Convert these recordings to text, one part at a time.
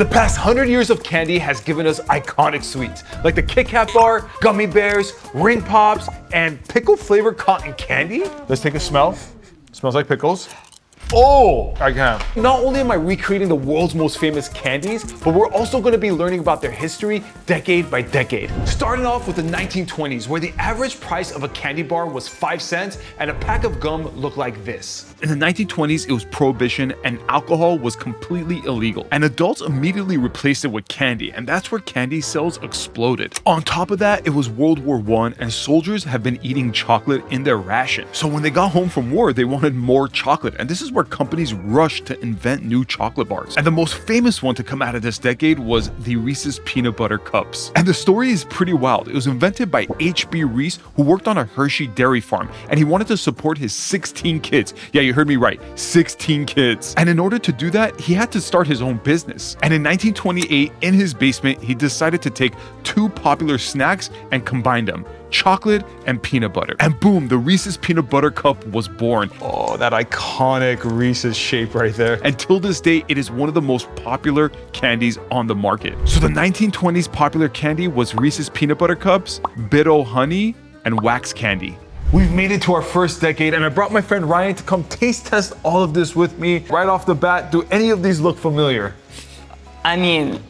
The past 100 years of candy has given us iconic sweets like the Kit Kat bar, gummy bears, ring pops, and pickle flavored cotton candy. Let's take a smell. Smells like pickles. Oh, I can. Not only am I recreating the world's most famous candies, but we're also going to be learning about their history decade by decade. Starting off with the 1920s, where the average price of a candy bar was 5 cents and a pack of gum looked like this. In the 1920s, it was prohibition and alcohol was completely illegal. And adults immediately replaced it with candy, and that's where candy sales exploded. On top of that, it was World War I, and soldiers have been eating chocolate in their ration. So when they got home from war, they wanted more chocolate, and this is where companies rushed to invent new chocolate bars. And the most famous one to come out of this decade was the Reese's Peanut Butter Cups. And the story is pretty wild. It was invented by H.B. Reese, who worked on a Hershey dairy farm, and he wanted to support his 16 kids. Yeah, you heard me right, 16 kids. And in order to do that, he had to start his own business. And in 1928, in his basement, he decided to take two popular snacks and combine them: chocolate and peanut butter. And boom, the Reese's Peanut Butter Cup was born. Oh, that iconic Reese's shape right there. And till this day, it is one of the most popular candies on the market. So the 1920s popular candy was Reese's Peanut Butter Cups, Bit-O Honey, and wax candy. We've made it to our first decade, and I brought my friend Ryan to come taste test all of this with me. Right off the bat, do any of these look familiar? I mean,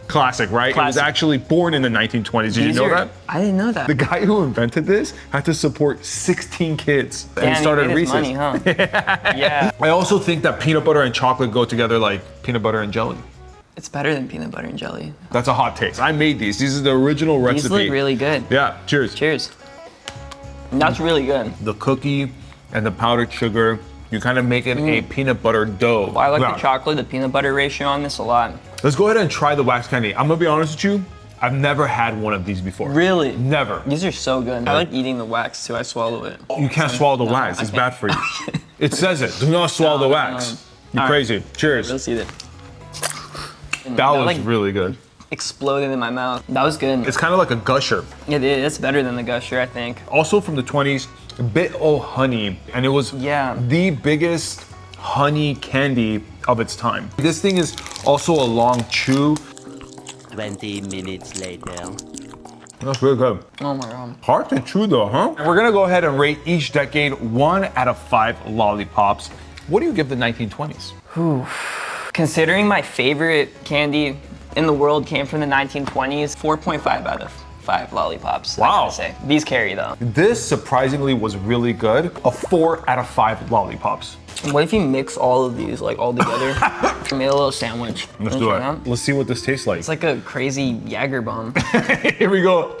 classic, right? Classic. It was actually born in the 1920s. Did you know that? I didn't know that. The guy who invented this had to support 16 kids. And he started Reese's. Money, huh? Yeah. I also think that peanut butter and chocolate go together like peanut butter and jelly. It's better than peanut butter and jelly. That's a hot take. I made these. These are the original recipe. These look really good. Yeah, cheers. Cheers. That's really good. The cookie and the powdered sugar, you kind of make it a peanut butter dough. Well, I like the chocolate, the peanut butter ratio on this a lot. Let's go ahead and try the wax candy. I'm gonna be honest with you, I've never had one of these before. Really? Never. These are so good. I like eating the wax too, I swallow it. You can't swallow the wax, it's bad for you. It says it, do not swallow the wax. You're crazy. Cheers. Let's eat it. That was really good. Exploded in my mouth. That was good. It's kind of like a gusher. It is. It's better than the gusher, I think. Also from the 20s, Bit-O Honey, and it was the biggest honey candy of its time. This thing is also a long chew. 20 minutes later. That's really good. Oh my God. Hard to chew though, huh? We're gonna go ahead and rate each decade 1 out of 5 lollipops. What do you give the 1920s? Considering my favorite candy in the world came from the 1920s, 4.5 out of 5 lollipops. Wow. I gotta say. These carry though. This surprisingly was really good. A 4 out of 5 lollipops. What if you mix all of these like all together? Made a little sandwich. Let's do it. Let's see what this tastes like. It's like a crazy Jager bomb. Here we go.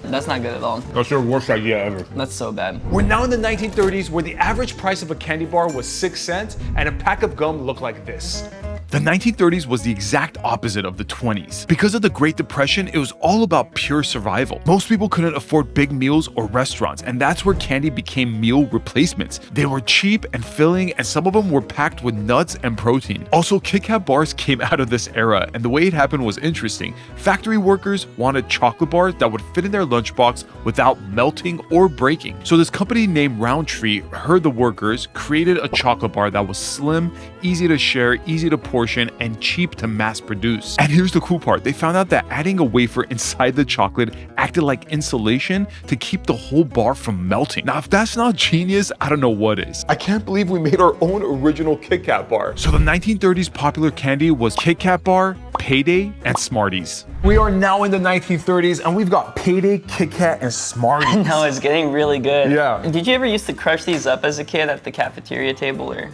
That's not good at all. That's your worst idea ever. That's so bad. We're now in the 1930s, where the average price of a candy bar was 6 cents and a pack of gum looked like this. The 1930s was the exact opposite of the 20s. Because of the Great Depression, it was all about pure survival. Most people couldn't afford big meals or restaurants, and that's where candy became meal replacements. They were cheap and filling, and some of them were packed with nuts and protein. Also, Kit Kat bars came out of this era, and the way it happened was interesting. Factory workers wanted chocolate bars that would fit in their lunchbox without melting or breaking. So this company named Roundtree heard the workers, created a chocolate bar that was slim, easy to share, easy to portion, and cheap to mass produce. And here's the cool part. They found out that adding a wafer inside the chocolate acted like insulation to keep the whole bar from melting. Now, if that's not genius, I don't know what is. I can't believe we made our own original Kit Kat bar. So the 1930s popular candy was Kit Kat bar, Payday, and Smarties. We are now in the 1930s, and we've got Payday, Kit Kat, and Smarties. No, it's getting really good. Yeah. Did you ever used to crush these up as a kid at the cafeteria table, or?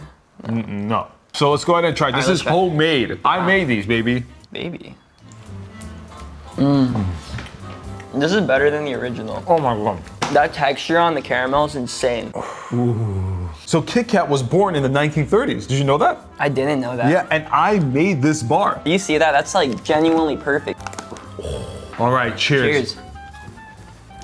No. So let's go ahead and try. This is homemade. I made these, baby. Baby. This is better than the original. Oh my God. That texture on the caramel is insane. Ooh. So Kit Kat was born in the 1930s. Did you know that? I didn't know that. Yeah, and I made this bar. You see that? That's like genuinely perfect. All right, cheers. Cheers.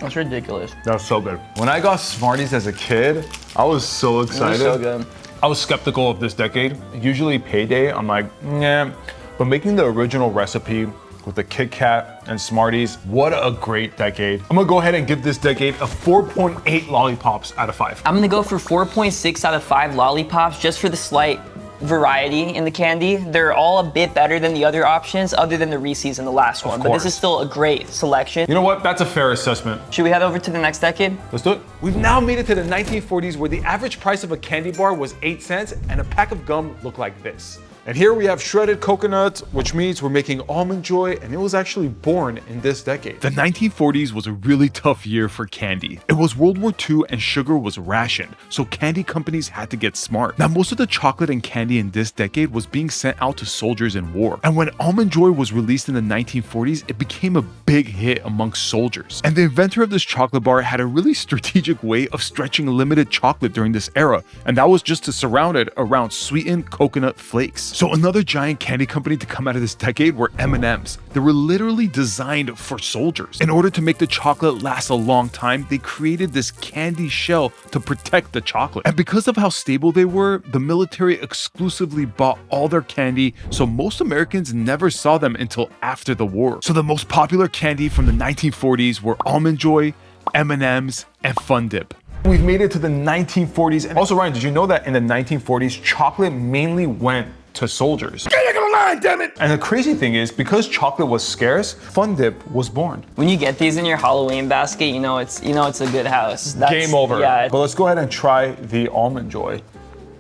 That's ridiculous. That's so good. When I got Smarties as a kid, I was so excited. It was so good. I was skeptical of this decade. Usually Payday, I'm like, nah. But making the original recipe with the Kit Kat and Smarties, what a great decade. I'm gonna go ahead and give this decade a 4.8 lollipops out of 5. I'm gonna go for 4.6 out of 5 lollipops just for the slight variety in the candy. They're all a bit better than the other options, other than the Reese's in the last one. But this is still a great selection. You know what? That's a fair assessment. Should we head over to the next decade? Let's do it. We've now made it to the 1940s, where the average price of a candy bar was 8 cents and a pack of gum looked like this. And here we have shredded coconut, which means we're making Almond Joy, and it was actually born in this decade. The 1940s was a really tough year for candy. It was World War II and sugar was rationed, so candy companies had to get smart. Now, most of the chocolate and candy in this decade was being sent out to soldiers in war. And when Almond Joy was released in the 1940s, it became a big hit amongst soldiers. And the inventor of this chocolate bar had a really strategic way of stretching limited chocolate during this era, and that was just to surround it around sweetened coconut flakes. So another giant candy company to come out of this decade were M&Ms. They were literally designed for soldiers. In order to make the chocolate last a long time, they created this candy shell to protect the chocolate. And because of how stable they were, the military exclusively bought all their candy, so most Americans never saw them until after the war. So the most popular candy from the 1940s were Almond Joy, M&Ms, and Fun Dip. We've made it to the 1940s. And also, Ryan, did you know that in the 1940s, chocolate mainly went to soldiers? Get in line, damn it! And the crazy thing is, because chocolate was scarce, Fun Dip was born. When you get these in your Halloween basket, you know it's a good house. Game over. Yeah. But let's go ahead and try the Almond Joy.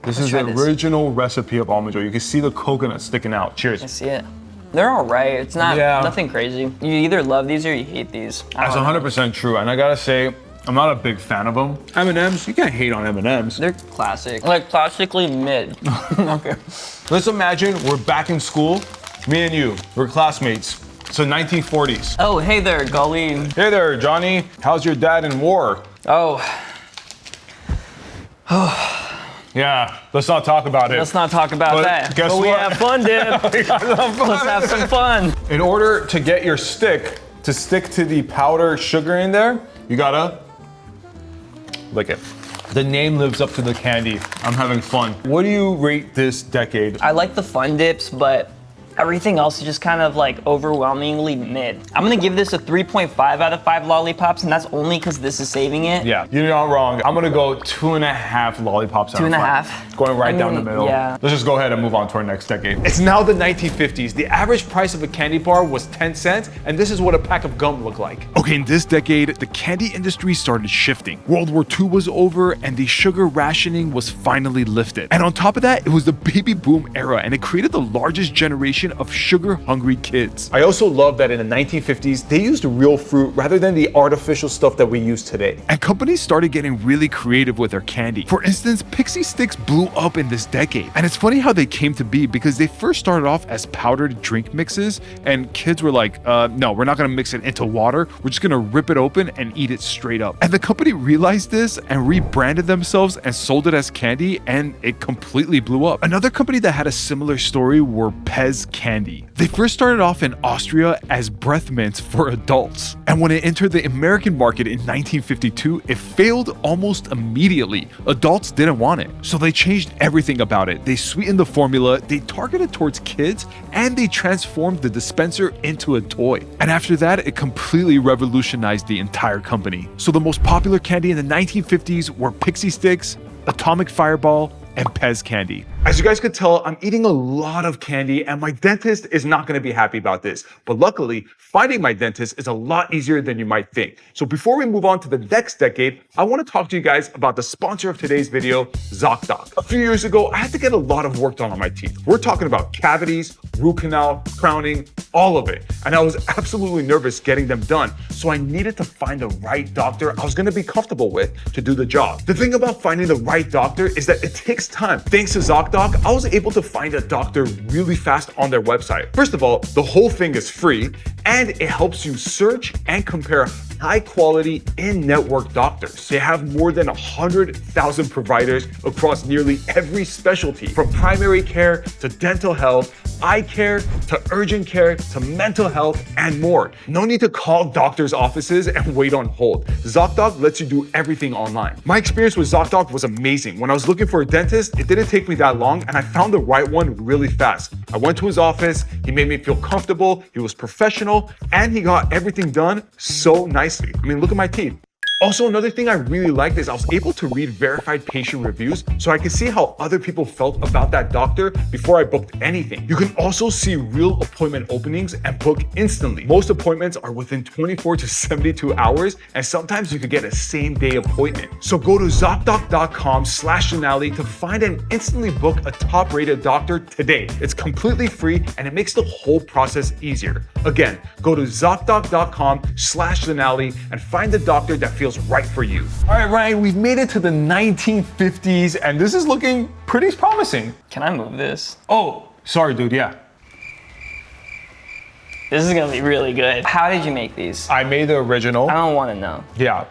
This is the original recipe of Almond Joy. You can see the coconut sticking out. Cheers. I see it. They're all right. It's not nothing crazy. You either love these or you hate these. That's 100% true. And I gotta say, I'm not a big fan of them. M&M's, you can't hate on M&M's. They're classic. Like classically mid. Okay. Let's imagine we're back in school, me and you, we're classmates. So 1940s. Oh, hey there, Gully. Hey there, Johnny. How's your dad in war? Oh. Yeah, let's not talk about it. Let's not talk about that. Guess but what? we have fun, Dip. Let's have some fun. In order to get your stick to stick to the powder sugar in there, you gotta lick it. The name lives up to the candy. I'm having fun. What do you rate this decade? I like the Fun Dips, but everything else is just kind of like overwhelmingly mid. I'm gonna give this a 3.5 out of 5 lollipops, and that's only because this is saving it. Yeah, you're not wrong. I'm gonna go 2.5 lollipops out of 5. 2.5. Going right down the middle. Yeah. Let's just go ahead and move on to our next decade. It's now the 1950s. The average price of a candy bar was 10 cents, and this is what a pack of gum looked like. Okay, in this decade, the candy industry started shifting. World War II was over, and the sugar rationing was finally lifted. And on top of that, it was the baby boom era, and it created the largest generation of sugar-hungry kids. I also love that in the 1950s, they used real fruit rather than the artificial stuff that we use today. And companies started getting really creative with their candy. For instance, Pixie Sticks blew up in this decade. And it's funny how they came to be, because they first started off as powdered drink mixes, and kids were like, no, we're not gonna mix it into water. We're just gonna rip it open and eat it straight up. And the company realized this and rebranded themselves and sold it as candy, and it completely blew up. Another company that had a similar story were Pez Candy. They first started off in Austria as breath mints for adults. And when it entered the American market in 1952, it failed almost immediately. Adults didn't want it. So they changed everything about it. They sweetened the formula, they targeted towards kids, and they transformed the dispenser into a toy. And after that, it completely revolutionized the entire company. So the most popular candy in the 1950s were Pixie Sticks, Atomic Fireball, and Pez Candy. As you guys could tell, I'm eating a lot of candy, and my dentist is not gonna be happy about this. But luckily, finding my dentist is a lot easier than you might think. So before we move on to the next decade, I wanna talk to you guys about the sponsor of today's video, ZocDoc. A few years ago, I had to get a lot of work done on my teeth. We're talking about cavities, root canal, crowning, all of it. And I was absolutely nervous getting them done. So I needed to find the right doctor I was gonna be comfortable with to do the job. The thing about finding the right doctor is that it takes time. Thanks to ZocDoc, I was able to find a doctor really fast on their website. First of all, the whole thing is free, and it helps you search and compare high quality in-network doctors. They have more than 100,000 providers across nearly every specialty, from primary care to dental health, eye care to urgent care to mental health, and more. No need to call doctors' offices and wait on hold. ZocDoc lets you do everything online. My experience with ZocDoc was amazing. When I was looking for a dentist, it didn't take me that long, and I found the right one really fast. I went to his office, he made me feel comfortable, he was professional, and he got everything done so nicely. I mean, look at my teeth. Also, another thing I really liked is I was able to read verified patient reviews so I could see how other people felt about that doctor before I booked anything. You can also see real appointment openings and book instantly. Most appointments are within 24 to 72 hours, and sometimes you could get a same-day appointment. So go to ZocDoc.com/Zeinali to find and instantly book a top-rated doctor today. It's completely free and it makes the whole process easier. Again, go to ZocDoc.com/Zeinali and find the doctor that feels right for you. All right, Ryan, we've made it to the 1950s and this is looking pretty promising. Can I move this? Oh, sorry, dude, yeah. This is gonna be really good. How did you make these? I made the original. I don't wanna know. Yeah.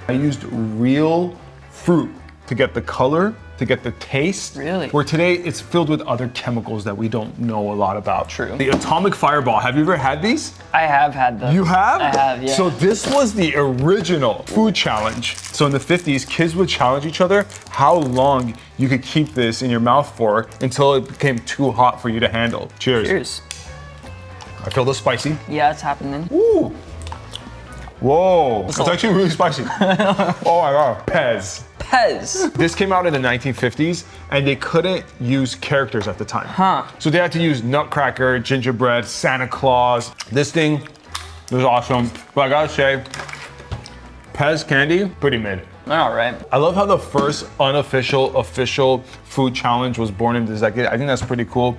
I used real fruit to get the color, to get the taste. Really? Where today it's filled with other chemicals that we don't know a lot about. True. The atomic fireball, have you ever had these? I have had them. You have? I have, yeah. So this was the original food challenge. So in the 50s, kids would challenge each other how long you could keep this in your mouth for until it became too hot for you to handle. Cheers. Cheers. I feel the spicy. Yeah, it's happening. Ooh. Whoa, it's actually really spicy. Oh my God, Pez. Pez. This came out in the 1950s and they couldn't use characters at the time. So they had to use Nutcracker, gingerbread, Santa Claus. This thing was awesome, but I gotta say, Pez candy, pretty mid. All right. I love how the first unofficial, official food challenge was born in this decade. I think that's pretty cool.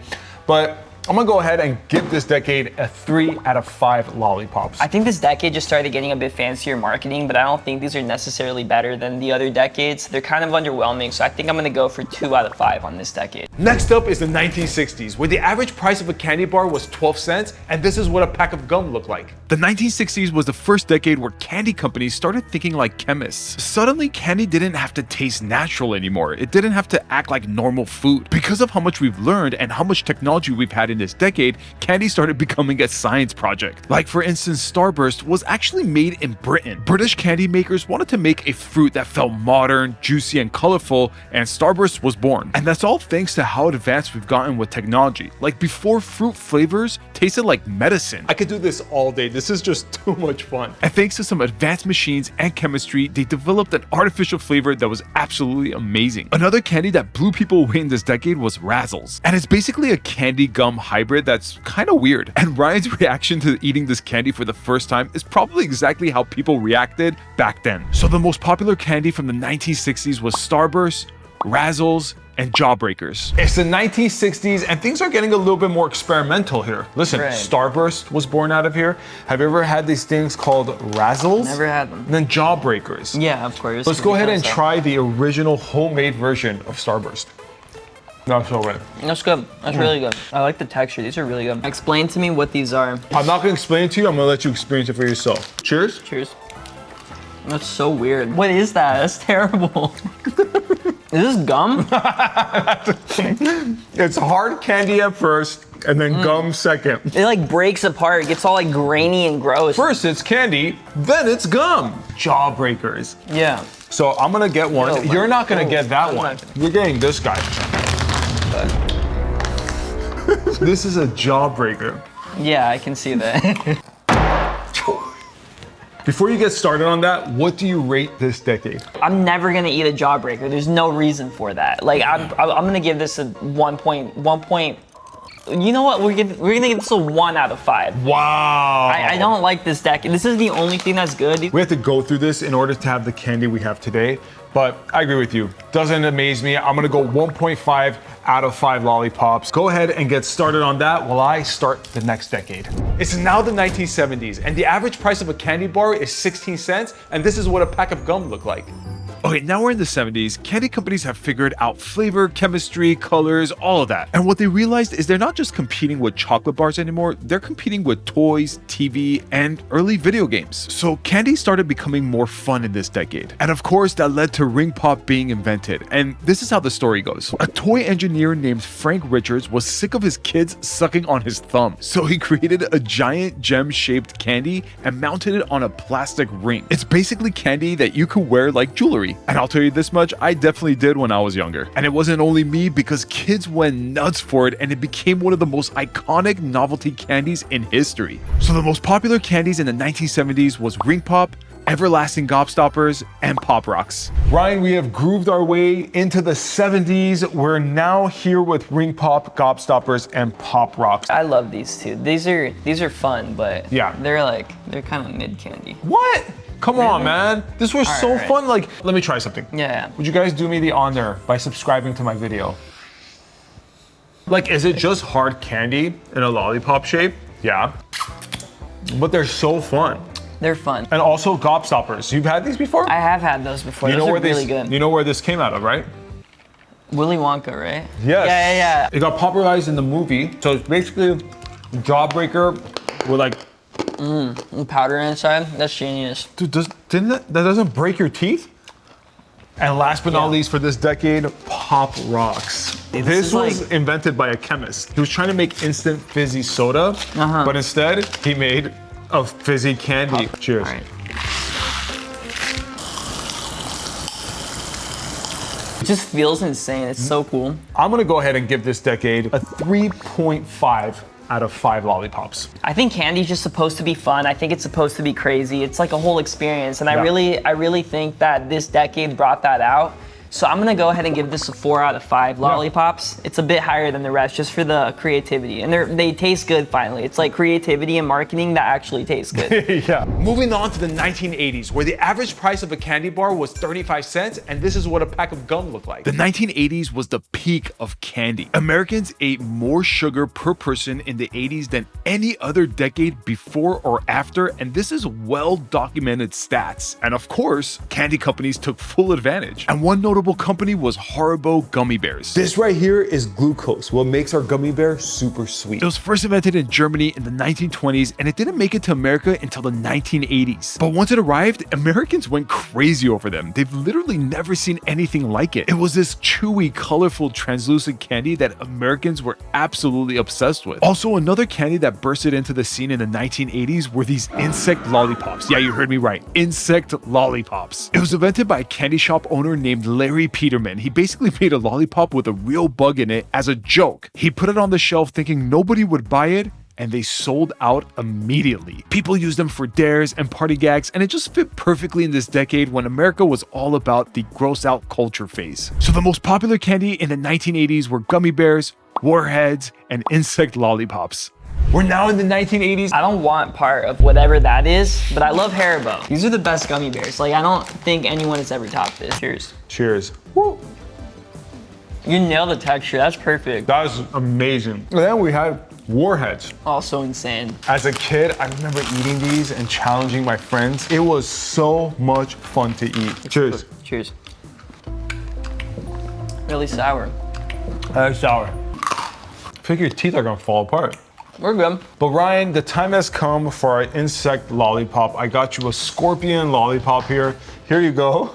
But I'm gonna go ahead and give this decade a 3 out of 5 lollipops. I think this decade just started getting a bit fancier marketing, but I don't think these are necessarily better than the other decades. They're kind of underwhelming, so I think I'm gonna go for 2 out of 5 on this decade. Next up is the 1960s, where the average price of a candy bar was 12 cents, and this is what a pack of gum looked like. The 1960s was the first decade where candy companies started thinking like chemists. Suddenly, candy didn't have to taste natural anymore. It didn't have to act like normal food. Because of how much we've learned and how much technology we've had in this decade, candy started becoming a science project. Like for instance, Starburst was actually made in Britain. British candy makers wanted to make a fruit that felt modern, juicy, and colorful, and Starburst was born. And that's all thanks to how advanced we've gotten with technology. Like before, fruit flavors tasted like medicine. I could do this all day. This is just too much fun. And thanks to some advanced machines and chemistry, they developed an artificial flavor that was absolutely amazing. Another candy that blew people away in this decade was Razzles. And it's basically a candy gum hybrid that's kind of weird. And Ryan's reaction to eating this candy for the first time is probably exactly how people reacted back then. So the most popular candy from the 1960s was Starburst, Razzles, and Jawbreakers. It's the 1960s and things are getting a little bit more experimental here. Listen, Right. Starburst was born out of here. Have you ever had these things called Razzles? Never had them. And then Jawbreakers. Yeah, of course. Let's go ahead and try the original homemade version of Starburst. That's so good. That's good. That's really good. I like the texture. These are really good. Explain to me what these are. I'm not gonna explain it to you, I'm gonna let you experience it for yourself. Cheers. Cheers. That's so weird. What is that? That's terrible. Is this gum? It's hard candy at first, and then gum second. It like breaks apart. It gets all like grainy and gross. First it's candy, then it's gum. Jawbreakers. Yeah. So I'm gonna get one. Yo, You're not gonna oh, get that I'm one. not You're getting this guy. This is a Jawbreaker. Yeah, I can see that. Before you get started on that, what do you rate this decade? I'm never gonna eat a Jawbreaker. There's no reason for that. Like I'm gonna give this a 1 point. You know what? We're gonna give this a 1 out of 5. Wow. I don't like this decade. This is the only thing that's good. We have to go through this in order to have the candy we have today, but I agree with you. Doesn't amaze me. I'm gonna go 1.5 out of 5 lollipops. Go ahead and get started on that while I start the next decade. It's now the 1970s, and the average price of a candy bar is 16 cents, and this is what a pack of gum looked like. Okay, now we're in the 70s. Candy companies have figured out flavor, chemistry, colors, all of that. And what they realized is they're not just competing with chocolate bars anymore, they're competing with toys, TV, and early video games. So candy started becoming more fun in this decade. And of course, that led to ring pop being invented. And this is how the story goes. A toy engineer named Frank Richards was sick of his kids sucking on his thumb. So he created a giant gem-shaped candy and mounted it on a plastic ring. It's basically candy that you could wear like jewelry. And I'll tell you this much, I definitely did when I was younger. And it wasn't only me, because kids went nuts for it and it became one of the most iconic novelty candies in history. So the most popular candies in the 1970s was Ring Pop, Everlasting Gobstoppers, and Pop Rocks. Ryan, we have grooved our way into the 70s. We're now here with Ring Pop, Gobstoppers, and Pop Rocks. I love these two. These are fun, but yeah, they're kind of mid candy. What? Come on, man. This was so fun. Like, let me try something. Yeah. Would you guys do me the honor by subscribing to my video? Like, is it just hard candy in a lollipop shape? Yeah. But they're so fun. They're fun. And also Gobstoppers. You've had these before? I have had those before. Those are really good. You know where this came out of, right? Willy Wonka, right? Yes. Yeah. It got popularized in the movie. So it's basically Jawbreaker with like powder inside. That's genius. Dude, that doesn't break your teeth? And last but not least for this decade, Pop Rocks. This was invented by a chemist. He was trying to make instant fizzy soda, but instead he made a fizzy candy. Cheers. All right. It just feels insane. It's so cool. I'm gonna go ahead and give this decade a 3.5 out of 5 lollipops. I think candy's just supposed to be fun. I think it's supposed to be crazy. It's like a whole experience. And I really think that this decade brought that out. So I'm gonna go ahead and give this a 4 out of 5 lollipops. It's a bit higher than the rest just for the creativity. And they taste good finally. It's like creativity and marketing that actually tastes good. Yeah. Moving on to the 1980s, where the average price of a candy bar was 35 cents, and this is what a pack of gum looked like. The 1980s was the peak of candy. Americans ate more sugar per person in the 80s than any other decade before or after, and this is well-documented stats. And of course, candy companies took full advantage. And one notable company was Haribo Gummy Bears. This right here is glucose, what makes our gummy bear super sweet. It was first invented in Germany in the 1920s, and it didn't make it to America until the 1980s. But once it arrived, Americans went crazy over them. They've literally never seen anything like it. It was this chewy, colorful, translucent candy that Americans were absolutely obsessed with. Also, another candy that bursted into the scene in the 1980s were these insect lollipops. Yeah, you heard me right. Insect lollipops. It was invented by a candy shop owner named Larry Peterman. He basically made a lollipop with a real bug in it as a joke. He put it on the shelf thinking nobody would buy it, and they sold out immediately. People used them for dares and party gags, and it just fit perfectly in this decade when America was all about the gross out culture phase. So the most popular candy in the 1980s were gummy bears, warheads, and insect lollipops. We're now in the 1980s. I don't want part of whatever that is, but I love Haribo. These are the best gummy bears. Like, I don't think anyone has ever topped this. Cheers. Cheers. Woo. You nailed the texture. That's perfect. That was amazing. And then we had warheads. Also insane. As a kid, I remember eating these and challenging my friends. It was so much fun to eat. Cheers. Cheers. Really sour. That's sour. I think your teeth are gonna fall apart. We're good. But Ryan, the time has come for our insect lollipop. I got you a scorpion lollipop here. Here you go.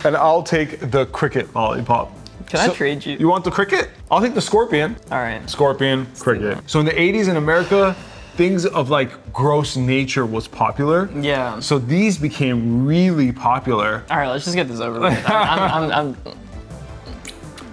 And I'll take the cricket lollipop. Can I trade you? You want the cricket? I'll take the scorpion. All right. Scorpion, cricket. So in the 80s in America, things of like gross nature was popular. Yeah. So these became really popular. All right, let's just get this over with. I'm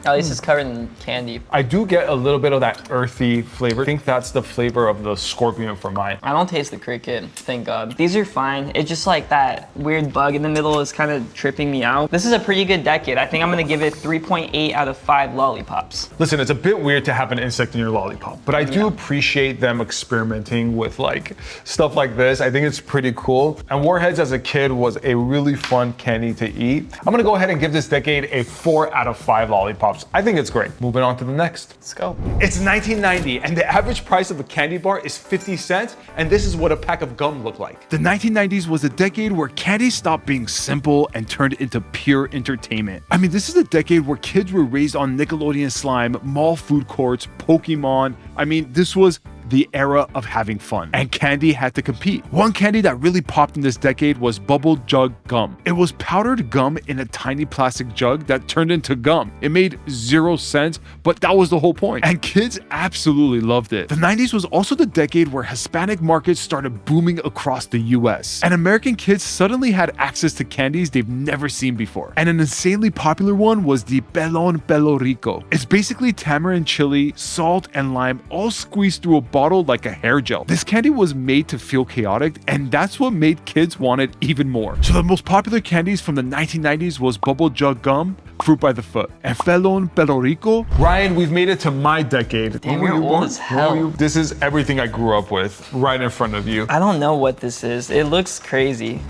at least it's covered in candy. I do get a little bit of that earthy flavor. I think that's the flavor of the scorpion for mine. I don't taste the cricket, thank God. These are fine. It's just like that weird bug in the middle is kind of tripping me out. This is a pretty good decade. I think I'm gonna give it 3.8 out of 5 lollipops. Listen, it's a bit weird to have an insect in your lollipop, but I do appreciate them experimenting with like stuff like this. I think it's pretty cool. And Warheads as a kid was a really fun candy to eat. I'm gonna go ahead and give this decade a 4 out of 5 lollipops. I think it's great. Moving on to the next. Let's go. It's 1990 and the average price of a candy bar is 50 cents, and this is what a pack of gum looked like. The 1990s was a decade where candy stopped being simple and turned into pure entertainment. I mean, this is a decade where kids were raised on Nickelodeon slime, mall food courts, Pokemon. I mean, this was the era of having fun, and candy had to compete. One candy that really popped in this decade was bubble jug gum. It was powdered gum in a tiny plastic jug that turned into gum. It made 0 sense, but that was the whole point, and kids absolutely loved it. The 90s was also the decade where Hispanic markets started booming across the US, and American kids suddenly had access to candies they've never seen before. And an insanely popular one was the Pelon Pelo Rico. It's basically tamarind chili, salt, and lime all squeezed through a bottle like a hair gel. This candy was made to feel chaotic, and that's what made kids want it even more. So the most popular candies from the 1990s was bubble jug gum, fruit by the foot, and Pelon Pelo Rico. Ryan, we've made it to my decade. Damn, you're old as hell. This is everything I grew up with, right in front of you. I don't know what this is. It looks crazy.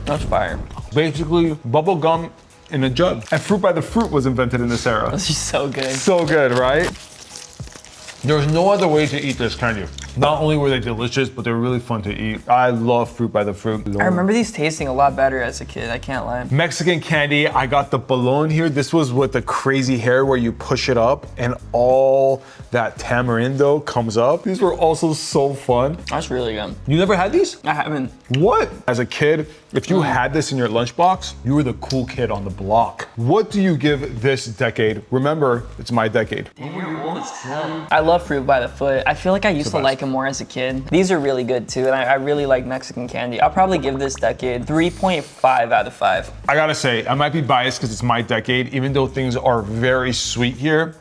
That's fire. Basically, bubble gum in a jug. And fruit by the fruit was invented in this era. This is so good. So good, right? There's no other way to eat this candy. Not only were they delicious, but they're really fun to eat. I love fruit by the fruit. I remember these tasting a lot better as a kid, I can't lie. Mexican candy, I got the balloon here. This was with the crazy hair where you push it up and all that tamarindo comes up. These were also so fun. That's really good. You never had these? I haven't. What? As a kid, if you had this in your lunchbox, you were the cool kid on the block. What do you give this decade? Remember, it's my decade. Damn, you're old as hell. I love fruit by the foot. I feel like I used to like them more as a kid. These are really good too, and I really like Mexican candy. I'll probably give this decade 3.5 out of 5. I gotta say, I might be biased because it's my decade, even though things are very sweet here.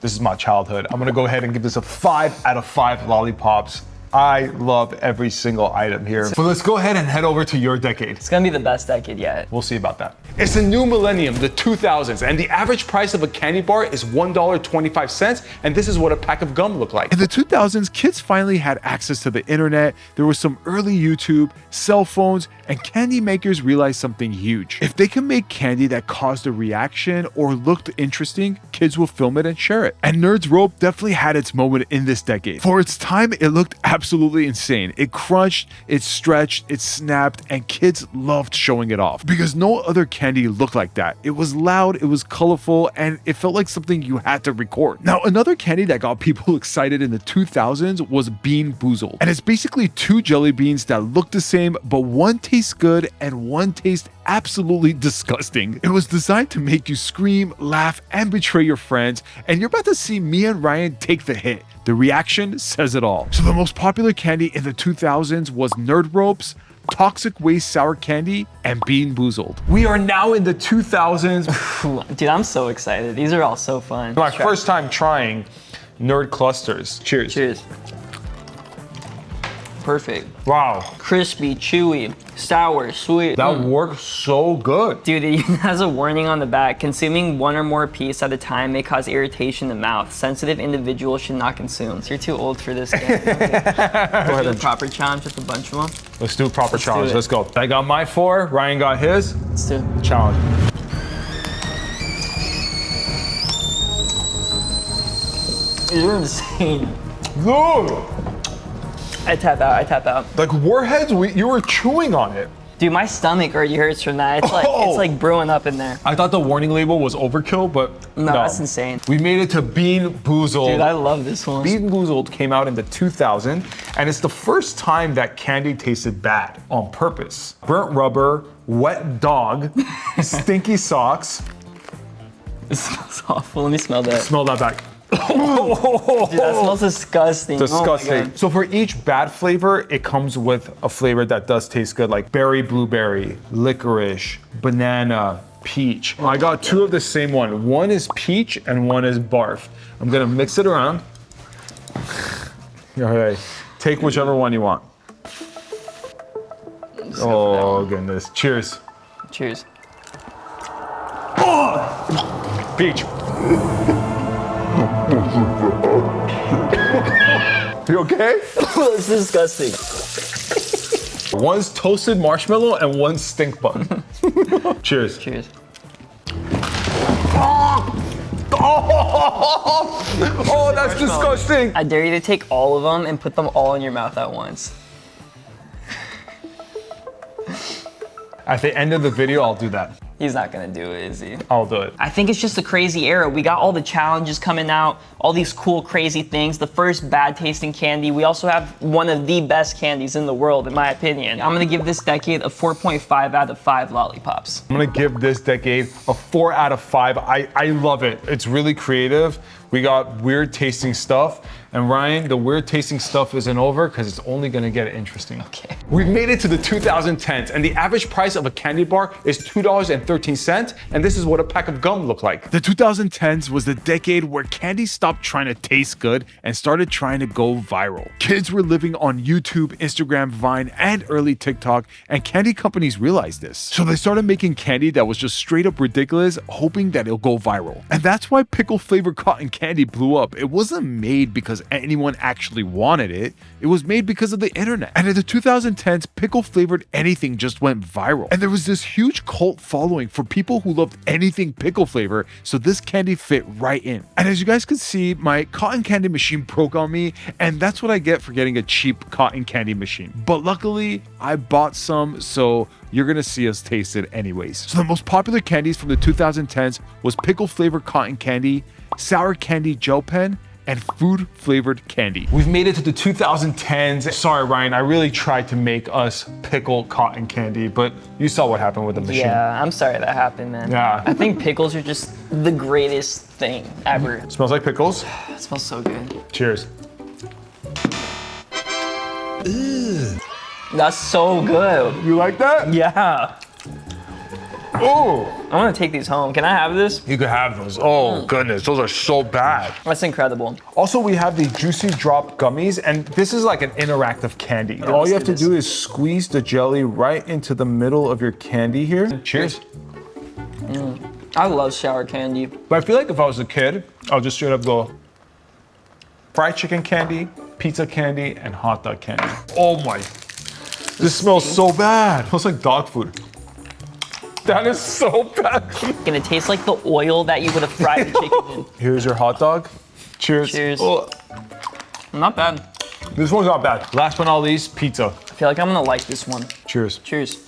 This is my childhood. I'm gonna go ahead and give this a 5 out of 5 lollipops. I love every single item here. So let's go ahead and head over to your decade. It's gonna be the best decade yet. We'll see about that. It's the new millennium, the 2000s, and the average price of a candy bar is $1.25, and this is what a pack of gum looked like. In the 2000s, kids finally had access to the internet. There was some early YouTube, cell phones, and candy makers realized something huge. If they can make candy that caused a reaction or looked interesting, kids will film it and share it. And Nerds Rope definitely had its moment in this decade. For its time, it looked absolutely insane. It crunched, it stretched, it snapped, and kids loved showing it off because no other candy looked like that. It was loud, it was colorful, and it felt like something you had to record. Now, another candy that got people excited in the 2000s was Bean Boozled. And it's basically 2 jelly beans that look the same, but one tastes good and one tastes absolutely disgusting. It was designed to make you scream, laugh, and betray your friends, and you're about to see me and Ryan take the hit. The reaction says it all. So the most popular candy in the 2000s was Nerd Ropes, Toxic Waste Sour Candy, and Bean Boozled. We are now in the 2000s. Dude, I'm so excited. These are all so fun. My first time trying Nerd Clusters. Cheers. Cheers. Perfect. Wow. Crispy, chewy, sour, sweet. That works so good. Dude, it even has a warning on the back. Consuming 1 or more piece at a time may cause irritation in the mouth. Sensitive individuals should not consume. So you're too old for this game. Go ahead. Do a proper challenge with a bunch of them. Let's do a proper challenge. Let's go. I got my 4. Ryan got his. Let's do it. Challenge. You're insane. Dude! I tap out. Like Warheads, you were chewing on it. Dude, my stomach already hurts from that. It's like brewing up in there. I thought the warning label was overkill, but no. That's insane. We made it to Bean Boozled. Dude, I love this one. Bean Boozled came out in the 2000, and it's the first time that candy tasted bad on purpose. Burnt rubber, wet dog, stinky socks. It smells awful. Let me smell that. Smell that back. Dude, that smells disgusting. Disgusting. Oh my God. So for each bad flavor, it comes with a flavor that does taste good, like berry, blueberry, licorice, banana, peach. I got 2 of the same one. One is peach and one is barf. I'm gonna mix it around. Okay, take whichever one you want. Oh goodness, cheers. Cheers. Oh! Peach. You okay? It's disgusting. One's toasted marshmallow and one's stink bun. Cheers. Cheers. Oh, that's disgusting. I dare you to take all of them and put them all in your mouth at once. At the end of the video, I'll do that. He's not gonna do it, is he? I'll do it. I think it's just a crazy era. We got all the challenges coming out, all these cool, crazy things. The first bad tasting candy. We also have one of the best candies in the world, in my opinion. I'm gonna give this decade a 4.5 out of 5 lollipops. I'm gonna give this decade a 4 out of 5. I love it. It's really creative. We got weird tasting stuff. And Ryan, the weird tasting stuff isn't over because it's only gonna get interesting. Okay. We've made it to the 2010s, and the average price of a candy bar is $2.13, and this is what a pack of gum looked like. The 2010s was the decade where candy stopped trying to taste good and started trying to go viral. Kids were living on YouTube, Instagram, Vine, and early TikTok, and candy companies realized this. So they started making candy that was just straight up ridiculous, hoping that it'll go viral. And that's why pickle flavored cotton candy blew up. It wasn't made because anyone actually wanted it. It was made because of the internet. And in the 2010s, pickle flavored anything just went viral. And there was this huge cult following for people who loved anything pickle flavor, so this candy fit right in. And as you guys can see, my cotton candy machine broke on me, and that's what I get for getting a cheap cotton candy machine. But luckily, I bought some, so you're gonna see us taste it anyways. So the most popular candies from the 2010s was pickle flavored cotton candy, sour candy gel pen, and food flavored candy. We've made it to the 2010s. Sorry, Ryan, I really tried to make us pickle cotton candy, but you saw what happened with the machine. Yeah, I'm sorry that happened, man. Yeah. I think pickles are just the greatest thing ever. Smells like pickles. It smells so good. Cheers. That's so good. You like that? Yeah. Oh, I want to take these home. Can I have this? you could have those. Oh goodness, those are so bad. That's incredible. Also, we have the Juicy Drop gummies, and this is like an interactive candy. All you have to do is squeeze the jelly right into the middle of your candy here. Cheers. I love sour candy. But I feel like if I was a kid, I'll just straight up go fried chicken candy, pizza candy, and hot dog candy. Oh my, this smells so bad. It smells like dog food. That is so bad. Gonna taste like the oil that you would have fried the chicken in. Here's your hot dog. Cheers. Cheers. Oh, Not bad. this one's not bad. Last but not least, pizza. I feel like I'm gonna like this one. Cheers. Cheers.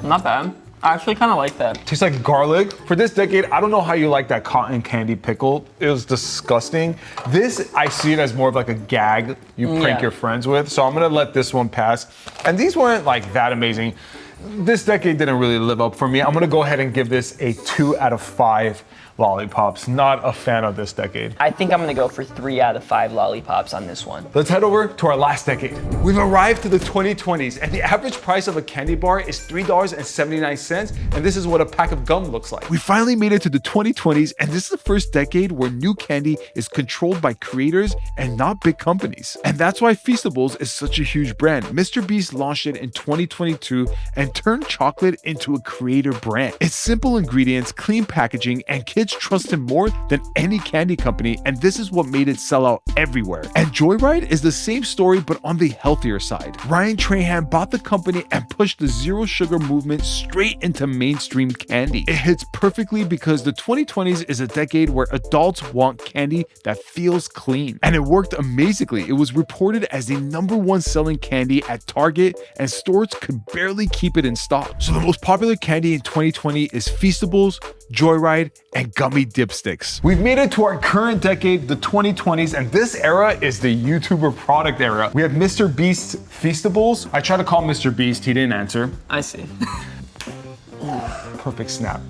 Not bad. I actually kind of like that. Tastes like garlic. For this decade, I don't know how you like that cotton candy pickle. It was disgusting. This, I see it as more of like a gag you prank your friends with. So I'm gonna let this one pass. And these weren't like that amazing. This decade didn't really live up for me. I'm gonna go ahead and give this a 2 out of 5 lollipops. Not a fan of this decade. I think I'm gonna go for 3 out of 5 lollipops on this one. Let's head over to our last decade. We've arrived to the 2020s, and the average price of a candy bar is $3.79, and this is what a pack of gum looks like. We finally made it to the 2020s, and this is the first decade where new candy is controlled by creators and not big companies. And that's why Feastables is such a huge brand. Mr. Beast launched it in 2022 and turned chocolate into a creator brand. It's simple ingredients, clean packaging, and kids trust him more than any candy company, and this is what made it sell out everywhere. And Joyride is the same story, but on the healthier side. Ryan Trahan bought the company and pushed the zero sugar movement straight into mainstream candy. It hits perfectly because the 2020s is a decade where adults want candy that feels clean. And it worked amazingly. It was reported as the #1 selling candy at Target, and stores could barely keep it in stock. So the most popular candy in 2020 is Feastables, Joyride, and gummy dipsticks. We've made it to our current decade, the 2020s, and this era is the YouTuber product era. We have Mr. Beast's Feastables. I tried to call Mr. Beast, he didn't answer. I see. Perfect snap.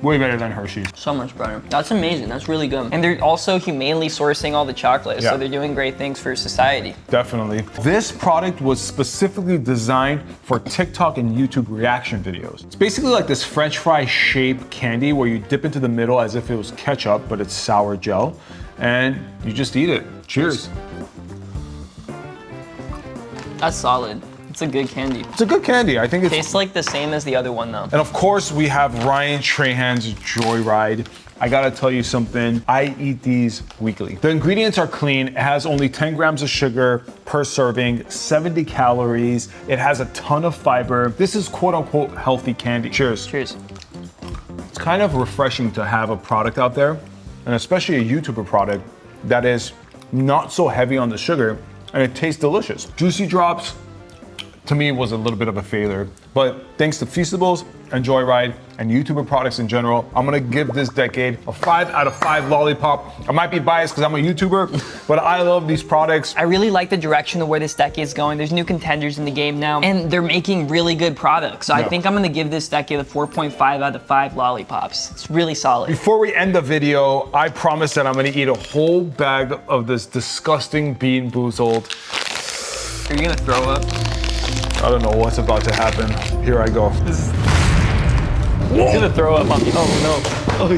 Way better than Hershey's. So much better. That's amazing. That's really good. And they're also humanely sourcing all the chocolate, Yeah. so they're doing great things for society. Definitely. This product was specifically designed for TikTok and YouTube reaction videos. It's basically like this French fry shaped candy where you dip into the middle as if it was ketchup, but it's sour gel, and you just eat it. Cheers. That's solid. It's a good candy. It's a good candy. I think it's... Tastes like the same as the other one though. And of course, we have Ryan Trahan's Joyride. I gotta tell you something, I eat these weekly. The ingredients are clean. It has only 10 grams of sugar per serving, 70 calories. It has a ton of fiber. This is quote unquote healthy candy. Cheers. Cheers. It's kind of refreshing to have a product out there, and especially a YouTuber product that is not so heavy on the sugar, and it tastes delicious. Juicy Drops, to me was a little bit of a failure. But thanks to Feastables and Joyride and YouTuber products in general, I'm gonna give this decade a 5 out of 5 lollipop. I might be biased because I'm a YouTuber, but I love these products. I really like the direction of where this decade is going. There's new contenders in the game now, and they're making really good products. So I think I'm gonna give this decade a 4.5 out of 5 lollipops. It's really solid. Before we end the video, I promise that I'm gonna eat a whole bag of this disgusting Bean Boozled. Are you gonna throw up? I don't know what's about to happen. Here I go. He's gonna throw up on me. Oh no. Oh,